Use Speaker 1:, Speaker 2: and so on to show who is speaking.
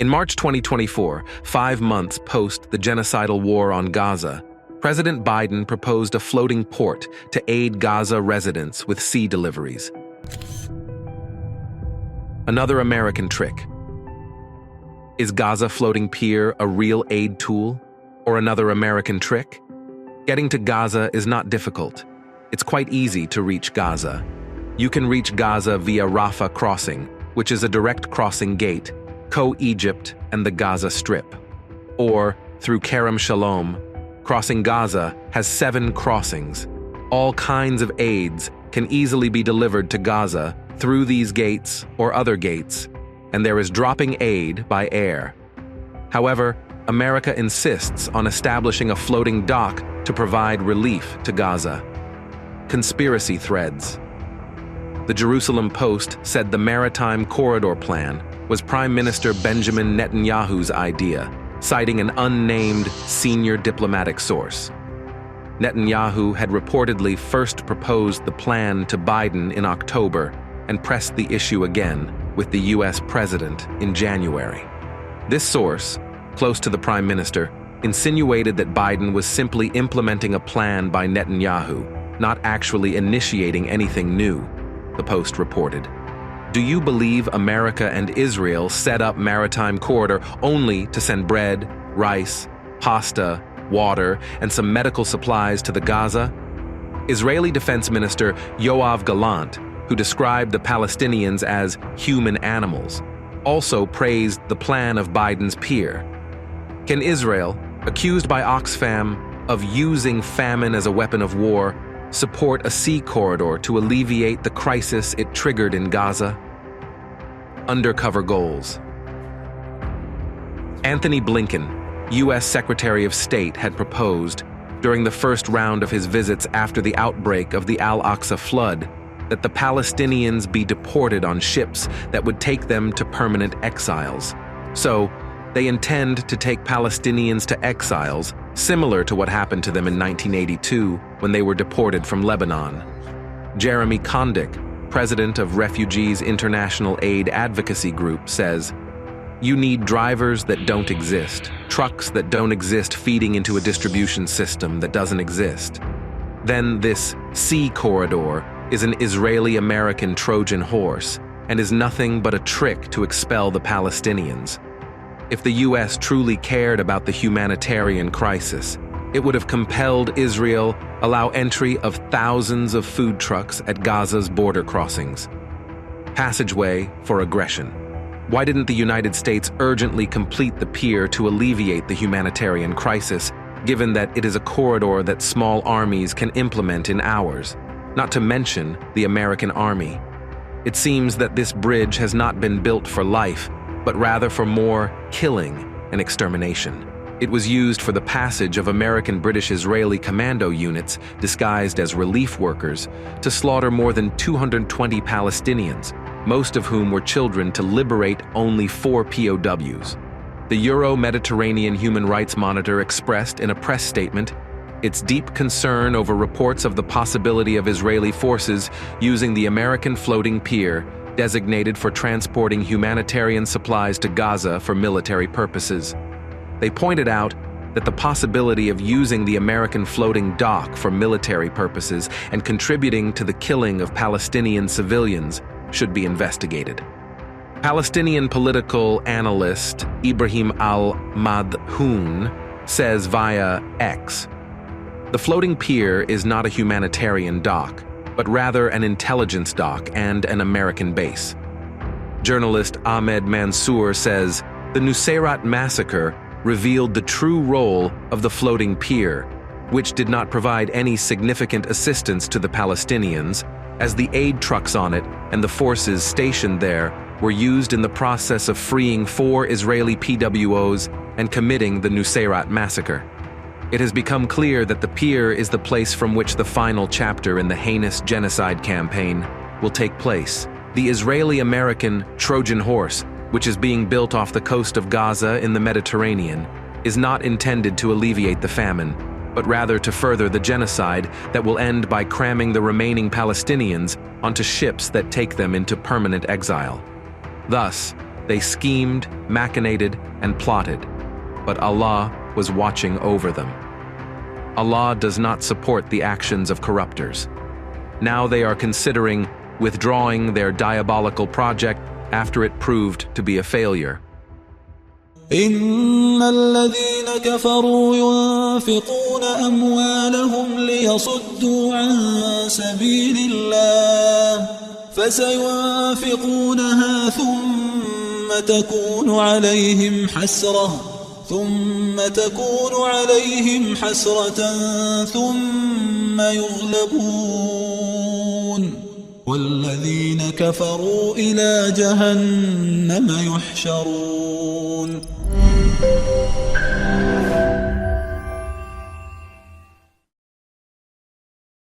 Speaker 1: In March 2024, 5 months post the genocidal war on Gaza, President Biden proposed a floating port to aid Gaza residents with sea deliveries. Another American trick. Is Gaza Floating Pier a real aid tool, or another American trick? Getting to Gaza is not difficult. It's quite easy to reach Gaza. You can reach Gaza via Rafah Crossing, which is a direct crossing gate, Co-Egypt and the Gaza Strip. Or through Kerem Shalom. Crossing Gaza has 7 crossings. All kinds of aids can easily be delivered to Gaza through these gates or other gates, and there is dropping aid by air. However, America insists on establishing a floating dock to provide relief to Gaza. Conspiracy threads. The Jerusalem Post said the Maritime Corridor Plan was Prime Minister Benjamin Netanyahu's idea, citing an unnamed senior diplomatic source. Netanyahu had reportedly first proposed the plan to Biden in October and pressed the issue again with the U.S. president in January. This source, close to the prime minister, insinuated that Biden was simply implementing a plan by Netanyahu, not actually initiating anything new, the Post reported. Do you believe America and Israel set up maritime corridor only to send bread, rice, pasta, water, and some medical supplies to the Gaza? Israeli Defense Minister Yoav Gallant, who described the Palestinians as human animals, also praised the plan of Biden's pier. Can Israel, accused by Oxfam of using famine as a weapon of war, support a sea corridor to alleviate the crisis it triggered in Gaza? Undercover goals. Anthony Blinken, U.S. Secretary of State, had proposed, during the first round of his visits after the outbreak of the Al-Aqsa flood, that the Palestinians be deported on ships that would take them to permanent exiles. So, they intend to take Palestinians to exiles, similar to what happened to them in 1982 when they were deported from Lebanon. Jeremy Kondik, president of Refugees International Aid Advocacy Group, says, "You need drivers that don't exist, trucks that don't exist feeding into a distribution system that doesn't exist. Then this sea corridor is an Israeli-American Trojan horse and is nothing but a trick to expel the Palestinians. If the U.S. truly cared about the humanitarian crisis, it would have compelled Israel allow entry of thousands of food trucks at Gaza's border crossings. Passageway for aggression. Why didn't the United States urgently complete the pier to alleviate the humanitarian crisis, given that it is a corridor that small armies can implement in hours? Not to mention the American army. It seems that this bridge has not been built for life, but rather for more killing and extermination. It was used for the passage of American British-Israeli commando units disguised as relief workers to slaughter more than 220 Palestinians, most of whom were children, to liberate only 4 POWs. The Euro-Mediterranean Human Rights Monitor expressed in a press statement its deep concern over reports of the possibility of Israeli forces using the American floating pier designated for transporting humanitarian supplies to Gaza for military purposes. They pointed out that the possibility of using the American floating dock for military purposes and contributing to the killing of Palestinian civilians should be investigated. Palestinian political analyst Ibrahim al-Madhoun says via X, "The floating pier is not a humanitarian dock, but rather an intelligence dock and an American base." Journalist Ahmed Mansour says, "The Nusayrat massacre revealed the true role of the floating pier, which did not provide any significant assistance to the Palestinians, as the aid trucks on it and the forces stationed there were used in the process of freeing 4 Israeli PWOs and committing the Nusayrat massacre. It has become clear that the pier is the place from which the final chapter in the heinous genocide campaign will take place. The Israeli-American Trojan horse, which is being built off the coast of Gaza in the Mediterranean, is not intended to alleviate the famine, but rather to further the genocide that will end by cramming the remaining Palestinians onto ships that take them into permanent exile. Thus, They schemed, machinated, and plotted, but Allah was watching over them. Allah does not support the actions of corruptors. Now they are considering withdrawing their diabolical project after it proved to be a failure.
Speaker 2: إن الذين كفروا ينفقون أموالهم ليصدوا عن سبيل الله فسينفقونها ثم تكون عليهم حسرة ثم يغلبون والذين كفروا إلى جهنم يحشرون